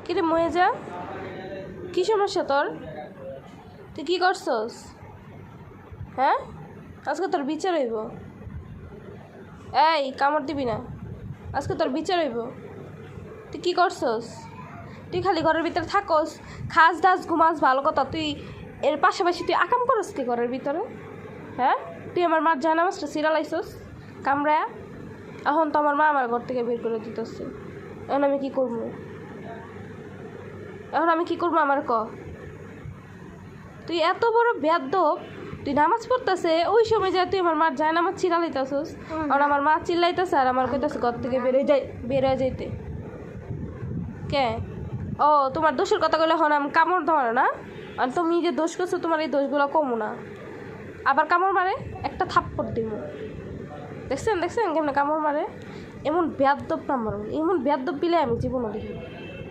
কিরে ময়ে যা, কি সমস্যা তোর? তুই কি করছস? হ্যাঁ, আজকে তোর বিচার হইব। এই কামড় দিবি না, আজকে তোর বিচার হইব। তুই কি করছস? তুই খালি ঘরের ভিতরে থাকস, খাস দাস ঘুমাস, ভালো কথা। তুই এর পাশাপাশি তুই আকাম করস কি ঘরের ভিতরে? হ্যাঁ, তুই আমার মার জানামাজটা সিরালাইছস কামড়ায়া। এখন তো আমার মা আমার ঘর থেকে বের করে দিতেছে। এখন আমি কি করবো? আমার ক। তুই এত বড় বেয়াদব, তুই নামাজ পড়তেছে ওই সময় যা তুই আমার মার যায় নামাজ চিল্লাইতেছস। আর আমার মা চিল্লাইতেছে আর আমার কইতাছে ঘর থেকে বের হয়ে যাইতে। কে? ও, তোমার দোষের কথা বলে এখন আমি কামড় ধর না। আর তুমি যে দোষ করছো তোমার এই দোষগুলো কমো না। আবার কামড় মারে, একটা থাপ্পড় দিব। দেখছেন কেমন কামড় মারে? এমন বেয়াদব নাম্বার, এমন বেয়াদব বিলে আমি জীবনও দেখি।